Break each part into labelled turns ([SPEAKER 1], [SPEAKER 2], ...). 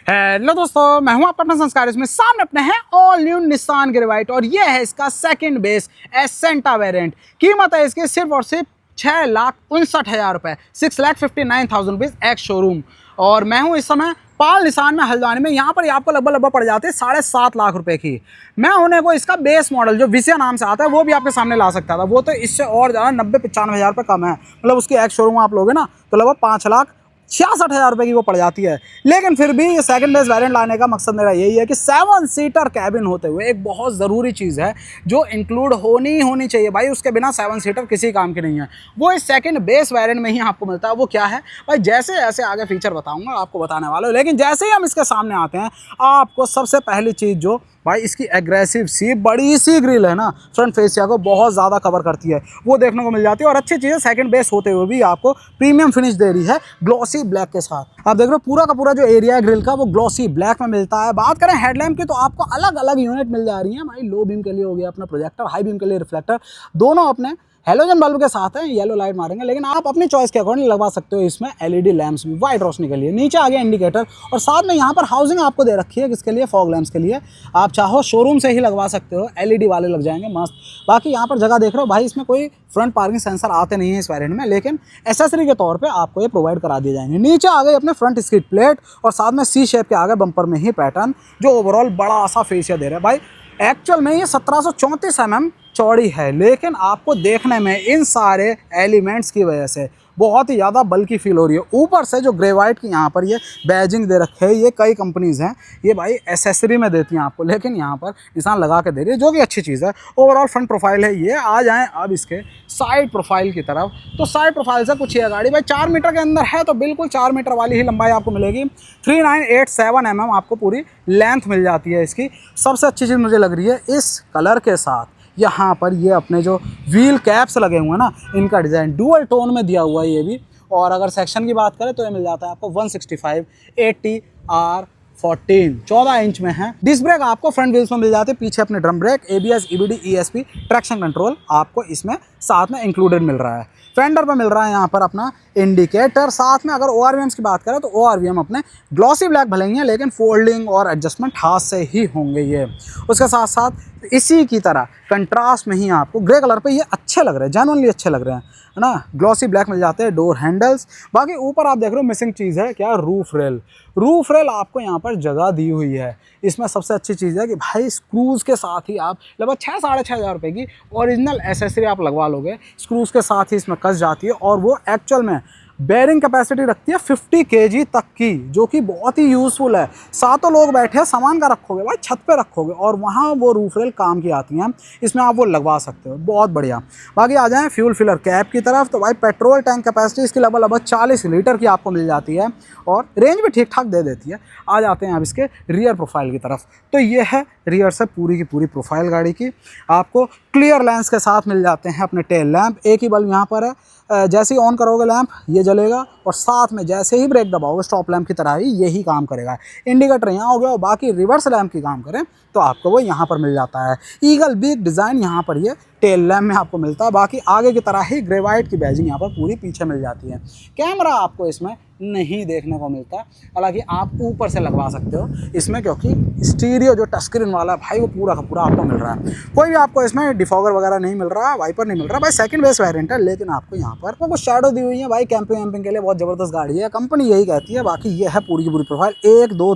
[SPEAKER 1] Hello दोस्तों, मैं हूं आपका अपना संस्कार। इसमें सामने अपने हैं ऑल न्यू निसान ग्रेवाइट और ये है इसका सेकंड बेस एसेंटा वेरिएंट। कीमत है इसकी सिर्फ और सिर्फ 6,59,000 रुपये, 6,59,000 रुपीज़ एक्स शोरूम। और मैं हूं इस समय पाल निसान में हल्द्वानी में। यहाँ पर आपको लगभग पड़ जाते हैं 7.5 लाख रुपए की। मैं होने को इसका बेस मॉडल जो विसिया नाम से आता है वो भी आपके सामने ला सकता था, वो तो इससे और ज़्यादा 90-95 हज़ार रुपये कम है। मतलब उसकी एक्स शोरूम आप लोगे ना तो लगभग 5,66,000 रुपये की वो पड़ जाती है। लेकिन फिर भी ये सेकंड बेस वेरिएंट लाने का मकसद मेरा यही है कि 7 सीटर कैबिन होते हुए एक बहुत ज़रूरी चीज़ है जो इंक्लूड होनी चाहिए भाई, उसके बिना 7 सीटर किसी काम की नहीं है। वो इस सेकंड बेस वेरिएंट में ही आपको मिलता है। वो क्या है भाई, जैसे जैसे आगे फीचर बताऊंगा आपको बताने वाला हूँ, लेकिन जैसे ही हम इसके सामने आते हैं आपको सबसे पहली चीज़ जो भाई इसकी एग्रेसिव सी बड़ी सी ग्रिल है ना, फ्रंट फेसिया को बहुत ज़्यादा कवर करती है, वो देखने को मिल जाती है। और अच्छी चीज़ है सेकंड बेस होते हुए भी आपको प्रीमियम फिनिश दे रही है ग्लॉसी ब्लैक के साथ। आप देख रहे हो पूरा का पूरा जो एरिया है ग्रिल का वो ग्लॉसी ब्लैक में मिलता है। बात करें हेडलैम्प की तो आपको अलग अलग यूनिट मिल जा रही है भाई। लो बीम के लिए हो गया अपना प्रोजेक्टर, हाई बीम के लिए रिफ्लेक्टर, दोनों अपने हेलोजन बल्ब के साथ है। येलो लाइट मारेंगे, लेकिन आप अपनी चॉइस के अकॉर्डिंग लगवा सकते हो इसमें एलईडी लैंप्स भी वाइट रोशनी के लिए। नीचे आ गया इंडिकेटर और साथ में यहाँ पर हाउसिंग आपको दे रखी है किसके लिए, फॉग लैंप्स के लिए। आप चाहो शोरूम से ही लगवा सकते हो, एलईडी वाले लग जाएंगे मस्त। बाकी यहाँ पर जगह देख रहे हो भाई, इसमें कोई फ्रंट पार्किंग सेंसर आते नहीं है इस वेरिएंट में, लेकिन एसेसरी के तौर पे आपको ये प्रोवाइड करा दिए जाएंगे। नीचे आ गए अपने फ्रंट स्किड प्लेट और साथ में सी शेप के आगे बम्पर में ही पैटर्न जो ओवरऑल बड़ा सा फेसिया दे रहा है भाई। एक्चुअल में ये 1734 mm चौड़ी है, लेकिन आपको देखने में इन सारे एलिमेंट्स की वजह से बहुत ही ज़्यादा बल्कि फील हो रही है। ऊपर से जो ग्रेवाइट की यहाँ पर ये बैजिंग दे रखे है, ये कई कंपनीज़ हैं ये भाई एसेसरी में देती हैं आपको, लेकिन यहाँ पर निशान लगा के दे रही है जो कि अच्छी चीज़ है। ओवरऑल फ्रंट प्रोफाइल है ये। आ जाएँ अब इसके साइड प्रोफाइल की तरफ, तो साइड प्रोफाइल से कुछ ये गाड़ी भाई 4 मीटर के अंदर है तो बिल्कुल 4 मीटर वाली ही लंबाई आपको मिलेगी। 3987 mm आपको पूरी लेंथ मिल जाती है इसकी। सबसे अच्छी चीज़ मुझे लग रही है इस कलर के साथ यहाँ पर ये अपने जो व्हील कैप्स लगे हुए हैं ना, इनका डिज़ाइन डुअल टोन में दिया हुआ है ये भी। और अगर सेक्शन की बात करें तो ये मिल जाता है आपको 165 80R14 14 इंच में है। डिस्क ब्रेक आपको फ्रंट व्हील्स में मिल जाते हैं, पीछे अपने drum brake, ABS EBD ESP traction control आपको इसमें साथ में इंक्लूडेड मिल रहा है। फेंडर पे मिल रहा है यहाँ पर अपना इंडिकेटर। साथ में अगर ORVMs की बात करें तो ORVM अपने ग्लॉसी ब्लैक भले ही हैं, लेकिन फोल्डिंग और एडजस्टमेंट हाथ से ही होंगे ये। उसके साथ साथ इसी की तरह कंट्रास्ट में ही आपको ग्रे कलर पे ये अच्छे लग रहे हैं, जेन्युइनली अच्छे लग रहे हैं, है ना। ग्लॉसी ब्लैक मिल जाते हैं, डोर हैंडल्स। बाकी ऊपर आप देख रहे हो मिसिंग चीज़ है क्या, रूफ रेल। रूफ रेल आपको यहाँ पर जगह दी हुई है। इसमें सबसे अच्छी चीज़ है कि भाई स्क्रूज़ के साथ ही आप लगभग 6-6,500 रुपये की ओरिजिनल एसेसरी आप लगवा लोगे, स्क्रूज़ के साथ ही इसमें कस जाती है। और वो एक्चुअल में बेयरिंग कैपेसिटी रखती है 50 kg तक की, जो कि बहुत ही यूज़फुल है। सातों लोग बैठे हैं, सामान का रखोगे भाई छत पे रखोगे और वहाँ वो रूफ रेल काम की आती हैं, इसमें आप वो लगवा सकते हो, बहुत बढ़िया। बाकी आ जाएँ फ्यूल फिलर कैप की तरफ, तो भाई पेट्रोल टैंक कैपेसिटी इसकी लगभग 40 लीटर की आपको मिल जाती है और रेंज भी ठीक ठाक दे देती है। आ जाते हैं अब इसके रियर प्रोफाइल की तरफ, तो ये है रियर से पूरी की पूरी प्रोफाइल गाड़ी की। आपको क्लियर लेंस के साथ मिल जाते हैं अपने टेल लैंप। एक ही बल्ब यहाँ पर है, जैसे ही ऑन करोगे लैंप ये जलेगा और साथ में जैसे ही ब्रेक दबाओगे स्टॉप लैंप की तरह ही यही काम करेगा। इंडिकेटर यहाँ हो गया और बाकी रिवर्स लैंप की काम करें तो आपको वो यहाँ पर मिल जाता है। ईगल बिग डिज़ाइन यहाँ पर ये टेल लैम्प में आपको मिलता है। बाकी आगे की तरह ही ग्रेवाइट की बैजिंग यहाँ पर पूरी पीछे मिल जाती है। कैमरा आपको इसमें नहीं देखने को मिलता, हालांकि आप ऊपर से लगवा सकते हो इसमें, क्योंकि स्टीरियो जो टच स्क्रीन वाला है भाई वो पूरा का पूरा आपको मिल रहा है। कोई भी आपको इसमें डिफॉगर वगैरह नहीं मिल रहा, वाइपर नहीं मिल रहा भाई। सेकंड बेस वेरिएंट है, लेकिन आपको यहाँ पर वो कुछ शैडो दी हुई है भाई। कैंपिंग वैम्पिंग के लिए बहुत ज़बरदस्त गाड़ी है, कंपनी यही कहती है। बाकी ये है पूरी की पूरी प्रोफाइल। 1 2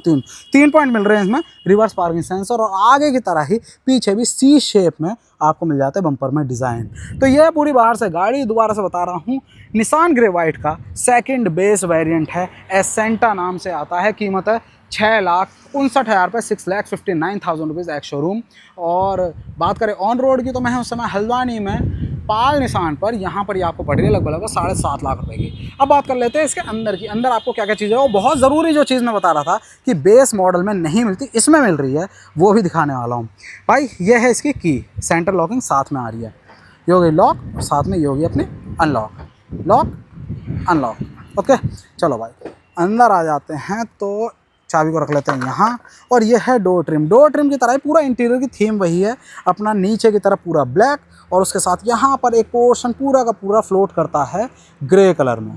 [SPEAKER 1] 3 पॉइंट मिल रहे हैं इसमें, रिवर्स पार्किंग सेंसर और आगे की तरह ही पीछे भी सी शेप में आपको मिल जाता है बम्पर में डिज़ाइन। तो यह पूरी बाहर से गाड़ी, दोबारा से बता रहा हूँ, निसान ग्रेवाइट का सेकंड बेस वेरिएंट है, एसेंटा नाम से आता है। कीमत है 6,59,000 रुपये, 6,59,000 रुपीज़ एक्स शोरूम। और बात करें ऑन रोड की तो मैं उस समय हल्द्वानी में पाल निसान पर, यहाँ पर ही आपको पड़ रही है लगभग 7.5 लाख रुपए की। अब बात कर लेते हैं इसके अंदर की। अंदर आपको क्या क्या चीज़ है, वो बहुत ज़रूरी जो चीज़ मैं बता रहा था कि बेस मॉडल में नहीं मिलती, इसमें मिल रही है, वो भी दिखाने वाला हूँ भाई। ये है इसकी की, सेंटर लॉकिंग साथ में आ रही है, ये होगी लॉक और साथ में ये होगी अपनी अनलॉक, लॉक अनलॉक। ओके चलो भाई अंदर आ जाते हैं, तो चाबी को रख लेते हैं यहाँ। और ये है डोर ट्रिम। डोर ट्रिम की तरह ही पूरा इंटीरियर की थीम वही है अपना, नीचे की तरफ पूरा ब्लैक और उसके साथ यहाँ पर एक पोर्शन पूरा का पूरा फ्लोट करता है ग्रे कलर में,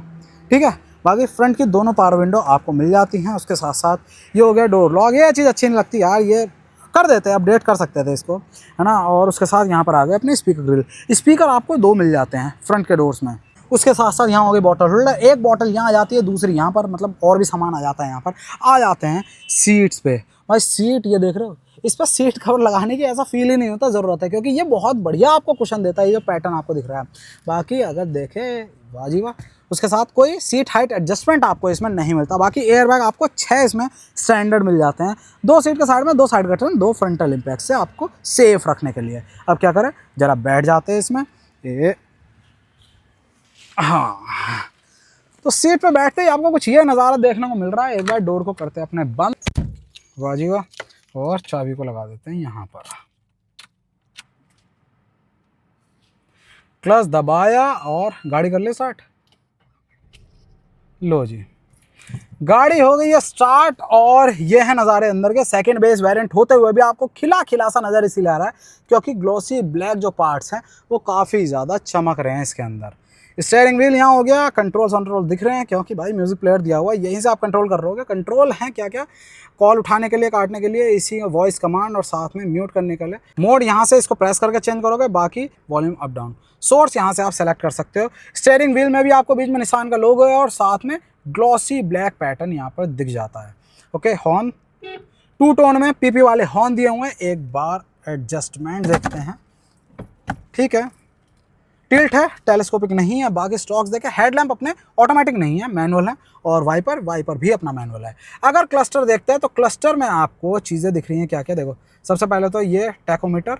[SPEAKER 1] ठीक है। बाकी फ्रंट की दोनों पावर विंडो आपको मिल जाती हैं। उसके साथ साथ ये हो गया डोर लॉक, ये चीज़ अच्छी नहीं लगती यार, ये कर देते हैं, अपडेट कर सकते थे इसको, है ना। और उसके साथ यहाँ पर आ गए अपने स्पीकर ग्रिल, स्पीकर आपको 2 मिल जाते हैं फ्रंट के डोर्स में। उसके साथ साथ यहाँ हो गई बॉटल होल्डर, एक बॉटल यहाँ आ जाती है, दूसरी यहाँ पर, मतलब और भी सामान आ जाता है यहाँ पर। आ जाते हैं सीट्स पे, भाई सीट ये देख रहे हो, इस पर सीट कवर लगाने की ऐसा फील ही नहीं होता, ज़रूरत है, क्योंकि ये बहुत बढ़िया आपको कुशन देता है, ये जो पैटर्न आपको दिख रहा है। बाकी अगर देखें, वाजी वाह। उसके साथ कोई सीट हाइट एडजस्टमेंट आपको इसमें नहीं मिलता। बाकी एयर बैग आपको 6 इसमें स्टैंडर्ड मिल जाते हैं, 2 सीट के साइड में, 2 साइड कटन, 2 फ्रंटल इम्पैक्ट से आपको सेफ रखने के लिए। अब क्या करें, जरा बैठ जाते हैं इसमें, ये हाँ, तो सीट पे बैठते ही आपको कुछ ये नज़ारा देखने को मिल रहा है। एक बार डोर को करते हैं अपने बंद, वाजी वाह, और चाबी को लगा देते हैं यहाँ पर, क्लच दबाया और गाड़ी कर ले स्टार्ट। लो जी, गाड़ी हो गई है स्टार्ट। और ये है नज़ारे अंदर के। सेकंड बेस वेरिएंट होते हुए भी आपको खिला खिला सा नज़र इसीलिए आ रहा है क्योंकि ग्लॉसी ब्लैक जो पार्ट्स हैं वो काफ़ी ज़्यादा चमक रहे हैं इसके अंदर। स्टीयरिंग व्हील यहाँ हो गया, कंट्रोल दिख रहे हैं क्योंकि भाई म्यूज़िक प्लेयर दिया हुआ है, यहीं से आप कंट्रोल कर रहे हो। कंट्रोल हैं क्या क्या, कॉल उठाने के लिए, काटने के लिए, इसी वॉइस कमांड, और साथ में म्यूट करने के लिए मोड यहाँ से इसको प्रेस करके चेंज करोगे। बाकी वॉल्यूम अप डाउन, सोर्स यहाँ से आप सेलेक्ट कर सकते हो। स्टीयरिंग व्हील में भी आपको बीच में निशान का लोगो है और साथ में ग्लॉसी ब्लैक पैटर्न यहाँ पर दिख जाता है। ओके, हॉर्न 2 टोन में पीपी वाले हॉर्न दिए हुए हैं। एक बार एडजस्टमेंट देखते हैं, ठीक है, टिल्ट है, टेलीस्कोपिक नहीं है। बाकी स्टॉक्स देखें, हेडलैम्प अपने ऑटोमेटिक नहीं है, मैनुअल है, और वाइपर भी अपना मैनुअल है। अगर क्लस्टर देखते हैं तो क्लस्टर में आपको चीज़ें दिख रही हैं क्या क्या, देखो सबसे पहले तो ये टैकोमीटर,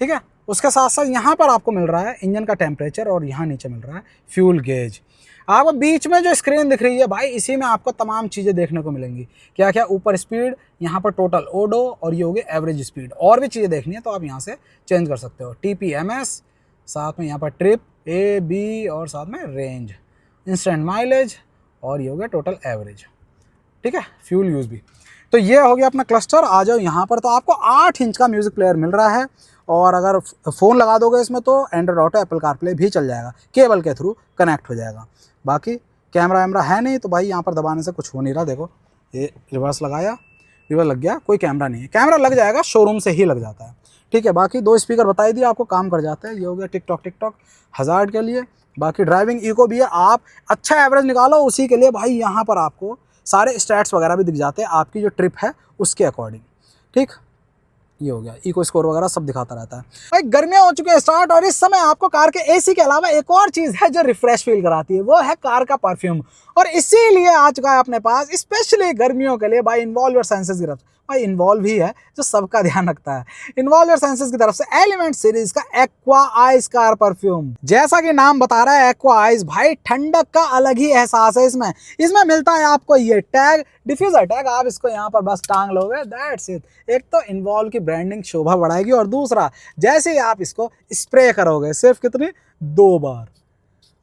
[SPEAKER 1] ठीक है। उसके साथ साथ यहाँ पर आपको मिल रहा है इंजन का टेम्परेचर, और यहाँ नीचे मिल रहा है फ्यूल गेज। आपको बीच में जो स्क्रीन दिख रही है भाई, इसी में आपको तमाम चीज़ें देखने को मिलेंगी। क्या क्या, ऊपर स्पीड, यहाँ पर टोटल ओडो, और ये होगी एवरेज स्पीड। और भी चीज़ें देखनी है तो आप यहाँ से चेंज कर सकते हो। TPMS, साथ में यहाँ पर ट्रिप A B, और साथ में रेंज, इंस्टेंट माइलेज, और ये हो गया टोटल एवरेज, ठीक है, फ्यूल यूज़ भी। तो ये हो गया अपना क्लस्टर। आ जाओ यहाँ पर, तो आपको 8 इंच का म्यूज़िक प्लेयर मिल रहा है, और अगर फ़ोन लगा दोगे इसमें तो एंड्रॉइड ऑटो, एप्पल कारप्ले भी चल जाएगा, केबल के थ्रू कनेक्ट हो जाएगा। बाकी कैमरा वैमरा है नहीं, तो भाई यहाँ पर दबाने से कुछ हो नहीं रहा। देखो ये रिवर्स लगाया, रिवर्स लग गया, कोई कैमरा नहीं है। कैमरा लग जाएगा, शोरूम से ही लग जाता है, ठीक है। बाकी 2 स्पीकर बताई दिए आपको, काम कर जाते हैं। ये हो गया टिकटॉक हज़ार्ड के लिए। बाकी ड्राइविंग इको भी है, आप अच्छा एवरेज निकालो उसी के लिए भाई यहाँ पर आपको सारे स्टैट्स वगैरह भी दिख जाते हैं आपकी जो ट्रिप है उसके अकॉर्डिंग, ठीक। ये हो गया, इको स्कोर वगैरह सब दिखाता रहता है। भाई गर्मियाँ हो चुकी है स्टार्ट, और इस समय आपको कार के एसी के अलावा एक और चीज़ है जो रिफ्रेश फील कराती है, वो है कार का परफ्यूम। और इसीलिए आ चुका है अपने पास स्पेशली गर्मियों के लिए भाई इन्वॉल्व योर सेंसेस की तरफ से। भाई इन्वॉल्व ही है जो सबका ध्यान रखता है। इन्वॉल्व योर सेंसेस की तरफ से एलिमेंट सीरीज का एक्वा आइस कार परफ्यूम। जैसा कि नाम बता रहा है एक्वा आइस, भाई ठंडक का अलग ही एहसास है इसमें। इसमें मिलता है आपको ये टैग, डिफ्यूजर टैग, आप इसको यहाँ पर बस टांग लोगे, दैट्स इट। एक तो इन्वॉल्व की ब्रांडिंग शोभा बढ़ाएगी, और दूसरा जैसे ही आप इसको स्प्रे करोगे, सिर्फ कितनी 2 बार।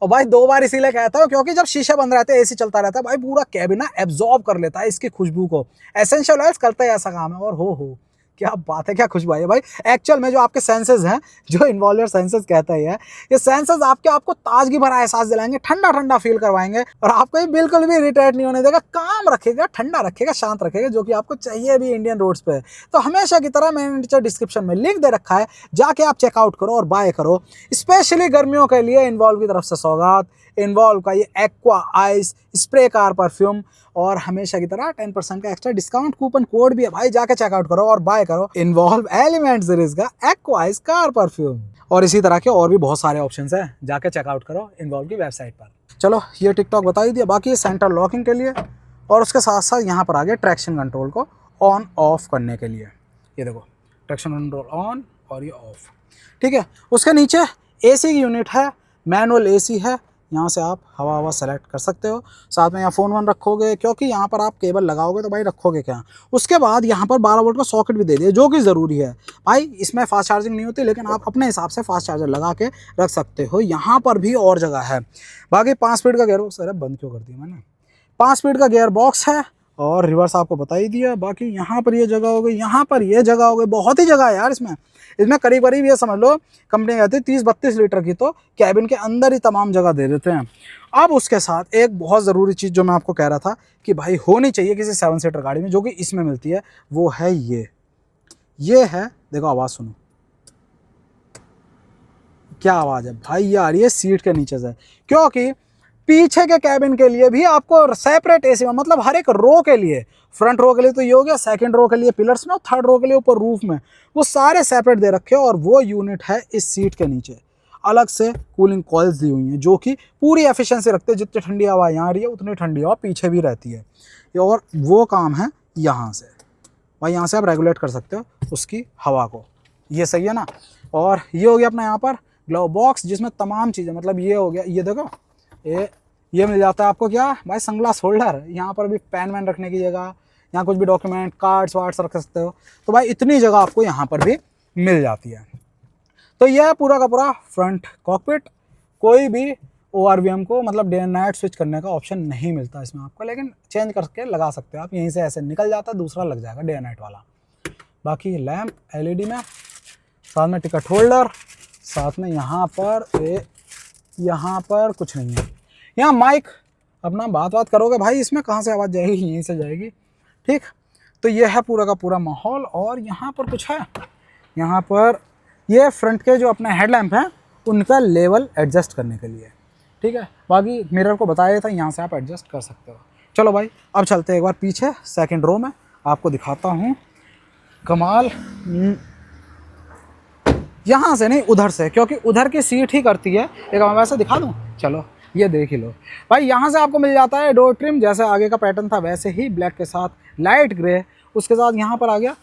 [SPEAKER 1] और भाई 2 बार इसीलिए कहता हूँ क्योंकि जब शीशे बंद रहते हैं, एसी चलता रहता है, भाई पूरा कैबिन ना एब्जॉर्ब कर लेता है इसकी खुशबू को। एसेंशियल ऑयल्स करता है ऐसा काम है। और हो क्या बात है, क्या खुशबू है भाई। एक्चुअल में जो आपके सेंसेस हैं, जो इन्वॉल्व सेंसेस कहता है, ये सेंसेस आपको ताजगी भरा एहसास दिलाएंगे, ठंडा ठंडा फील करवाएंगे, और आपको ये बिल्कुल भी इरिटेट नहीं होने देगा, काम रखेगा, ठंडा रखेगा, शांत रखेगा, जो कि आपको चाहिए भी इंडियन रोड्स पे। तो हमेशा की तरह मैंने नीचे डिस्क्रिप्शन में लिंक दे रखा है, जाके आप चेकआउट करो और बाय करो। स्पेशली गर्मियों के लिए इन्वॉल्व की तरफ से सौगात, इन्वॉल्व का ये aqua ice spray car perfume, और हमेशा की तरह 10% का एक्स्ट्रा डिस्काउंट कूपन कोड भी है भाई, जाके चेकआउट करो और बाय करो इन्वॉल्व एलिमेंट सीरीज का एक्वा आइस कार परफ्यूम। और इसी तरह के और भी बहुत सारे ऑप्शंस हैं, जाके चेकआउट करो इन्वॉल्व की वेबसाइट पर। चलो ये टिकटॉक बता ही दिया। बाकी ये सेंटर लॉकिंग के लिए, और उसके साथ साथ यहाँ पर आ गया ट्रैक्शन कंट्रोल को ऑन ऑफ करने के लिए। ये देखो ट्रैक्शन कंट्रोल ऑन और ये ऑफ, ठीक है। उसके नीचे एसी की यूनिट है, मैनुअल एसी है, यहाँ से आप हवा सेलेक्ट कर सकते हो। साथ में यहाँ फ़ोन वन रखोगे, क्योंकि यहाँ पर आप केबल लगाओगे तो भाई रखोगे क्या। उसके बाद यहाँ पर 12 वोल्ट का सॉकेट भी दे दिया, जो कि ज़रूरी है भाई। इसमें फास्ट चार्जिंग नहीं होती, लेकिन आप अपने हिसाब से फास्ट चार्जर लगा के रख सकते हो। यहाँ पर भी और जगह है। बाकी 5 स्पीड का गियर बॉक्स, अरे बंद क्यों कर दिया मैंने, 5 स्पीड का गियर बॉक्स है, और रिवर्स आपको बता ही दिया। बाकी यहाँ पर ये जगह हो गई, यहाँ पर ये जगह हो गई, बहुत ही जगह है यार इसमें। इसमें करीब करीब ये समझ लो कंपनी कहती है 30-32 लीटर की तो कैबिन के अंदर ही तमाम जगह दे देते हैं। अब उसके साथ एक बहुत ज़रूरी चीज़ जो मैं आपको कह रहा था कि भाई होनी चाहिए किसी 7 सीटर गाड़ी में, जो कि इसमें मिलती है, वो है ये है, देखो आवाज़ सुनो, क्या आवाज़ है भाई यार, ये सीट के नीचे से। क्योंकि पीछे के कैबिन के लिए भी आपको सेपरेट एसी में, मतलब हर एक रो के लिए, फ्रंट रो के लिए तो ये हो गया, सेकंड रो के लिए पिलर्स में, और थर्ड रो के लिए ऊपर रूफ में, वो सारे सेपरेट दे रखे हैं। और वो यूनिट है इस सीट के नीचे, अलग से कूलिंग कॉइल्स दी हुई हैं जो कि पूरी एफिशिएंसी रखते हैं। जितनी ठंडी हवा यहाँ आ रही है उतनी ठंडी हवा पीछे भी रहती है। और वो काम है यहाँ से, भाई यहाँ से आप रेगुलेट कर सकते हो उसकी हवा को, ये सही है ना। और ये हो गया अपना यहाँ पर ग्लव बॉक्स, जिसमें तमाम चीज़ें, मतलब ये हो गया, ये देखो ये मिल जाता है आपको क्या भाई, सनग्लास होल्डर, यहाँ पर भी पेन वैन रखने की जगह, यहाँ कुछ भी डॉक्यूमेंट कार्ड्स वार्ड्स रख सकते हो। तो भाई इतनी जगह आपको यहाँ पर भी मिल जाती है। तो यह है पूरा का पूरा फ्रंट कॉकपिट। कोई भी ORVM को मतलब डे एंड नाइट स्विच करने का ऑप्शन नहीं मिलता इसमें आपको, लेकिन चेंज करके लगा सकते हो आप, यहीं से ऐसे निकल जाता है, दूसरा लग जाएगा डे एंड नाइट वाला। बाकी लैम्प LED में, साथ में टिकट होल्डर, साथ में यहाँ पर कुछ नहीं है। यहाँ माइक, अपना बात करोगे भाई इसमें कहाँ से आवाज़ जाएगी, यहीं से जाएगी, ठीक। तो ये है पूरा का पूरा माहौल। और यहाँ पर कुछ है, यहाँ पर ये फ्रंट के जो अपने हेडलैम्प हैं उनका लेवल एडजस्ट करने के लिए, ठीक है। बाकी मिरर को बताया था, यहाँ से आप एडजस्ट कर सकते हो। चलो भाई अब चलते हैं एक बार पीछे सेकंड रो में, आपको दिखाता हूँ कमाल। यहाँ से नहीं, उधर से, क्योंकि उधर की सीट ही करती है। एक मैं वैसे दिखा दूँ, चलो ये देख ही लो भाई। यहाँ से आपको मिल जाता है डोर ट्रिम, जैसे आगे का पैटर्न था वैसे ही, ब्लैक के साथ लाइट ग्रे। उसके साथ यहाँ पर आ गया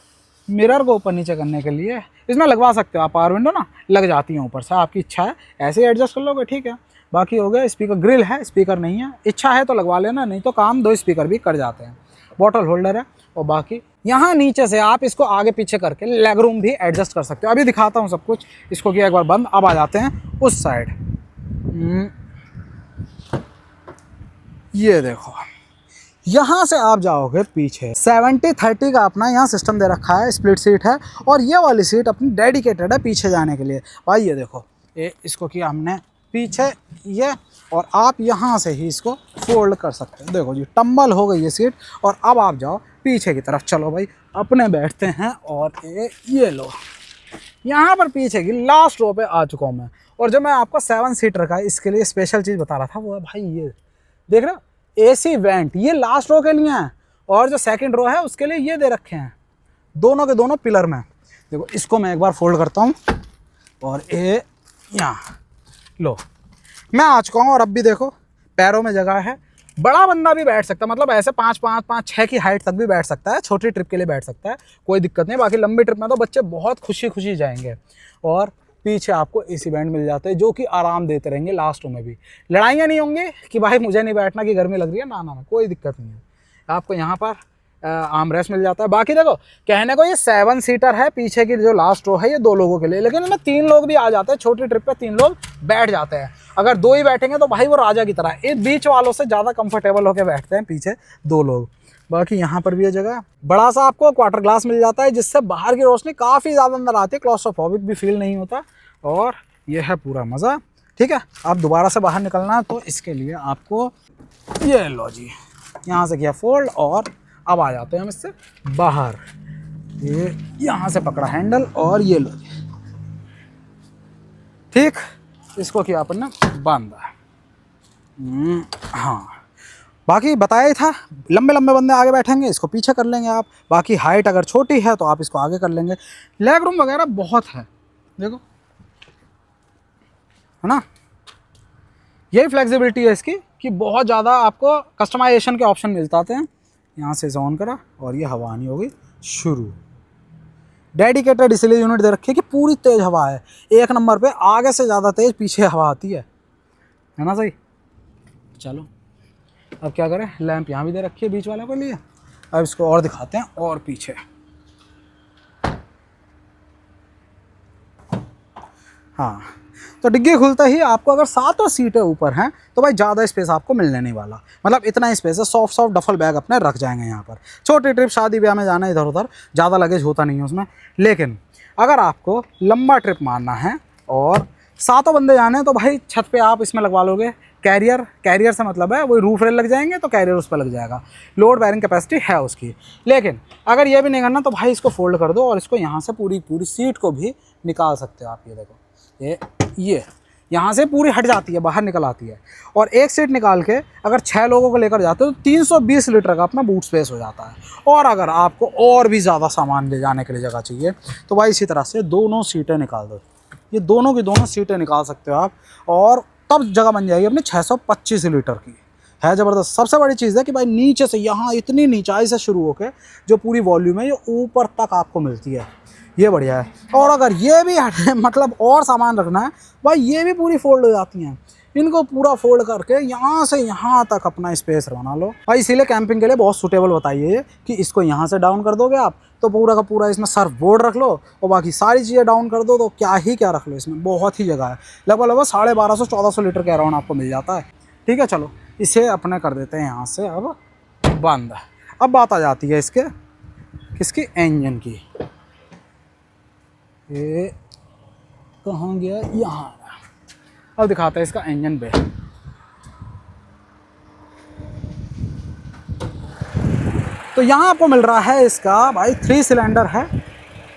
[SPEAKER 1] मिरर को ऊपर नीचे करने के लिए, इसमें लगवा सकते हो आप, पावर विंडो ना लग जाती है ऊपर से, आपकी इच्छा है ऐसे ही एडजस्ट कर लोगे, ठीक है। बाकी हो गया स्पीकर, ग्रिल है, स्पीकर नहीं है, इच्छा है तो लगवा लेना, नहीं तो काम 2 स्पीकर भी कर जाते हैं। बॉटल होल्डर है। और बाकी यहाँ नीचे से आप इसको आगे पीछे करके लेग रूम भी एडजस्ट कर सकते हो। अभी दिखाता हूँ सब कुछ, इसको किया एक बार बंद। अब आ जाते हैं उस साइड। ये देखो, यहाँ से आप जाओगे पीछे, 70-30 का अपना यहाँ सिस्टम दे रखा है, स्प्लिट सीट है। और ये वाली सीट अपनी डेडिकेटेड है पीछे जाने के लिए। भाई ये देखो, ये इसको किया हमने पीछे ये, और आप यहाँ से ही इसको फोल्ड कर सकते हो। देखो जी, टम्बल हो गई ये सीट। और अब आप जाओ पीछे की तरफ, चलो भाई अपने बैठते हैं। और ये लो, यहाँ पर पीछे की लास्ट रो पे आ चुका हूँ मैं। और जो मैं आपको 7 सीटर का इसके लिए स्पेशल चीज़ बता रहा था, वो है भाई ये देख रहे हो, AC वेंट, ये लास्ट रो के लिए है। और जो सेकंड रो है उसके लिए ये दे रखे हैं, दोनों के दोनों पिलर में। देखो इसको मैं एक बार फोल्ड करता हूँ, और ये यहाँ लो, मैं आ चुका हूँ। और अब भी देखो पैरों में जगह है, बड़ा बंदा भी बैठ सकता है, मतलब ऐसे 5'5", 5'6" की हाइट तक भी बैठ सकता है, छोटी ट्रिप के लिए बैठ सकता है, कोई दिक्कत नहीं। बाकी लंबी ट्रिप में तो बच्चे बहुत खुशी जाएंगे। और पीछे आपको AC बैंड मिल जाते हैं जो कि आराम देते रहेंगे लास्टों में भी। लड़ाइयाँ नहीं होंगी कि भाई मुझे नहीं बैठना, कि गर्मी लग रही है, ना, कोई दिक्कत नहीं है। आपको यहाँ पर आर्म रेस्ट मिल जाता है। बाकी देखो, कहने को ये 7 सीटर है, पीछे की जो लास्ट रो है ये 2 लोगों के लिए, लेकिन इनमें 3 लोग भी आ जाते हैं। छोटी ट्रिप पे 3 लोग बैठ जाते हैं। अगर 2 ही बैठेंगे तो भाई वो राजा की तरह, इस बीच वालों से ज़्यादा कंफर्टेबल होकर बैठते हैं पीछे 2 लोग। बाकी यहाँ पर भी ये जगह, बड़ा सा आपको क्वार्टर ग्लास मिल जाता है, जिससे बाहर की रोशनी काफ़ी ज़्यादा अंदर आती है, क्लॉस्ट्रोफोबिक भी फील नहीं होता। और यह है पूरा मज़ा, ठीक है। आप दोबारा से बाहर निकलना है तो इसके लिए आपको ये लो जी, यहाँ से किया फोल्ड, और अब आ जाते हैं हम इससे बाहर। ये यहाँ से पकड़ा हैंडल, और ये लो जी, ठीक, इसको किया अपन ने बंद। हाँ, बाकी बताया ही था, लंबे बंदे आगे बैठेंगे, इसको पीछे कर लेंगे आप। बाकी हाइट अगर छोटी है तो आप इसको आगे कर लेंगे। लेग रूम वगैरह बहुत है, देखो, है ना। यही फ्लेक्सिबिलिटी है इसकी कि बहुत ज़्यादा आपको कस्टमाइजेशन के ऑप्शन मिल जाते हैं। यहाँ से ऑन करा और ये हवा आनी होगी शुरू। डेडिकेटेड इसलिए यूनिट दे रखी है कि पूरी तेज़ हवा है, 1 नंबर पे, आगे से ज़्यादा तेज़ पीछे हवा आती है ना सही। चलो अब क्या करें, लैंप यहाँ भी दे रखी है बीच वाले के लिए। अब इसको और दिखाते हैं, और पीछे हाँ, तो डिग्गी खुलते ही आपको अगर 7 सीटें ऊपर हैं तो भाई ज़्यादा स्पेस आपको मिलने नहीं वाला, मतलब इतना ही स्पेस है, सॉफ्ट डफल बैग अपने रख जाएंगे यहाँ पर। छोटी ट्रिप शादी ब्याह में जाना इधर उधर, ज़्यादा लगेज होता नहीं है उसमें। लेकिन अगर आपको लंबा ट्रिप मारना है और 7 बंदे जाने हैं तो भाई छत पे आप इसमें लगवा लोगे कैरियर। कैरियर से मतलब है वही रूफ रेल लग जाएंगे तो कैरियर उस पर लग जाएगा, लोड बैरिंग कैपेसिटी है उसकी। लेकिन अगर ये भी नहीं करना तो भाई इसको फोल्ड कर दो और इसको यहाँ से पूरी सीट को भी निकाल सकते हो आप। ये देखो ये यहाँ से पूरी हट जाती है, बाहर निकल आती है। और एक सीट निकाल के अगर 6 लोगों को लेकर जाते हो तो 320 लीटर का अपना बूट स्पेस हो जाता है। और अगर आपको और भी ज़्यादा सामान ले जाने के लिए जगह चाहिए तो भाई इसी तरह से दोनों सीटें निकाल दो, ये दोनों की दोनों सीटें निकाल सकते हो आप, और तब जगह बन जाएगी अपनी 625 लीटर की। है ज़बरदस्त। सबसे बड़ी चीज़ है कि भाई नीचे से यहाँ इतनी नीचाई से शुरू होकर जो पूरी वॉल्यूम है ये ऊपर तक आपको मिलती है, ये बढ़िया है। और अगर ये भी मतलब और सामान रखना है भाई ये भी पूरी फोल्ड हो जाती हैं, इनको पूरा फोल्ड करके यहाँ से यहाँ तक अपना स्पेस बना लो भाई। इसीलिए कैंपिंग के लिए बहुत सूटेबल बताइए कि इसको यहाँ से डाउन कर दोगे आप तो पूरा का पूरा इसमें सर्फ बोर्ड रख लो और बाकी सारी चीज़ें डाउन कर दो तो क्या रख लो, इसमें बहुत ही जगह है। लगभग 1250-1400 लीटर के अराउंड आपको मिल जाता है। ठीक है, चलो इसे अपने कर देते हैं यहाँ से अब बंद। अब बात आ जाती है किसकी, इंजन की। ये कहाँ गया, यहाँ। अब दिखाते हैं इसका इंजन बे। तो यहाँ आपको मिल रहा है इसका भाई 3 सिलेंडर है,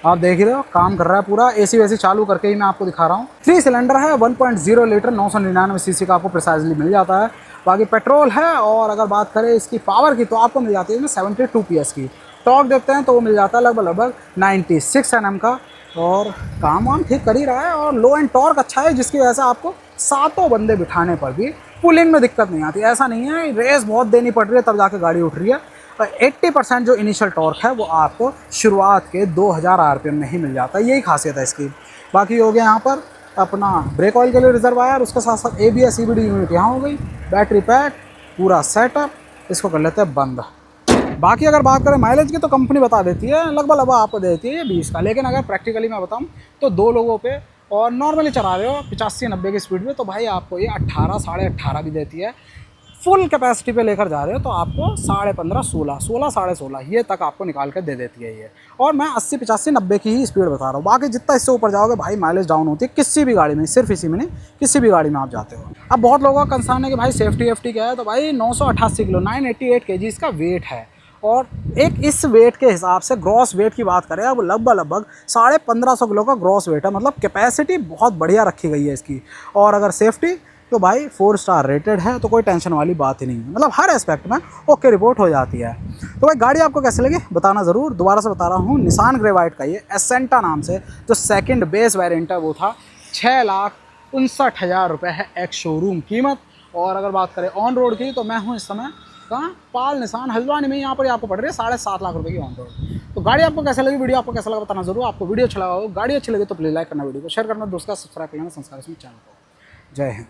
[SPEAKER 1] आप देख ही रहे हो काम कर रहा है पूरा। एसी वैसी चालू करके ही मैं आपको दिखा रहा हूँ। 3 सिलेंडर है, 1.0 लीटर 999 सीसी का आपको प्रिसाइजली मिल जाता है। बाकी पेट्रोल है। और अगर बात करें इसकी पावर की तो आपको मिल जाती है इसमें 72 PS की। टॉर्क देखते हैं तो वो मिल जाता है लगभग 96 Nm का, और काम वाम ठीक कर ही रहा है। और लो एंड टॉर्क अच्छा है जिसकी वजह से आपको 7 बंदे बिठाने पर भी पुलिंग में दिक्कत नहीं आती। ऐसा नहीं है रेस बहुत देनी पड़ रही है तब जाके गाड़ी उठ रही है। 80% जो इनिशियल टॉर्क है वो आपको शुरुआत के 2000 RPM में ही मिल जाता है, यही खासियत है इसकी। बाकी हो गया यहाँ पर अपना ब्रेक ऑयल के लिए रिजर्वायर, उसके साथ साथ ABS EBD यूनिट यहाँ हो गई, बैटरी पैक पूरा सेटअप। इसको कर लेते हैं बंद। बाकी अगर बात करें माइलेज की तो कंपनी बता देती है लगभग आपको देती है ये 20 का। लेकिन अगर प्रैक्टिकली मैं बताऊँ तो 2 लोगों पे और नॉर्मली चला रहे हो 85-90 की स्पीड में तो भाई आपको ये 18 साढ़े 18 भी देती है। फुल कैपेसिटी पे लेकर जा रहे हो तो आपको 15.5 16 साढ़े 16 ये तक आपको निकाल कर दे देती है ये। और मैं 80 85 90 की ही स्पीड बता रहा हूँ। बाकी जितना इससे ऊपर जाओगे भाई माइलेज डाउन होती है किसी भी गाड़ी में, सिर्फ इसी में नहीं किसी भी गाड़ी में आप जाते हो। अब बहुत लोगों का कंसर्न है कि भाई सेफ्टी क्या है, तो भाई 988 किलो 988 kg इसका वेट है। और एक इस वेट के हिसाब से ग्रॉस वेट की बात करें अब लगभग 1550 किलो का ग्रॉस वेट है। मतलब कैपेसिटी बहुत बढ़िया रखी गई है इसकी। और अगर सेफ्टी तो भाई 4 स्टार रेटेड है, तो कोई टेंशन वाली बात ही नहीं है। मतलब हर एस्पेक्ट में ओके रिपोर्ट हो जाती है। तो भाई गाड़ी आपको कैसे लगी बताना ज़रूर। दोबारा से बता रहा हूँ निसान ग्रेवाइट का ये एसेंटा नाम से जो सेकंड बेस वेरिएंट है वो था 6,59,000 रुपये है एक शोरूम कीमत। और अगर बात करें ऑन रोड की तो मैं हूँ इस समय कहाँ पाल निशान हल्द्वानी में, यहाँ पर आपको पड़ रही है 7.5 लाख रुपए की ऑन रोड। तो गाड़ी आपको कैसे लगी, वीडियो आपको कैसा लगा बताना जरूर। आपको वीडियो अच्छा लगा हो, गाड़ी अच्छी लगी तो प्लीज़ लाइक करना, वीडियो को शेयर करना, दोस्तों का सब्सक्राइब करना संस्कार इसमें चैनल को। जय हिंद।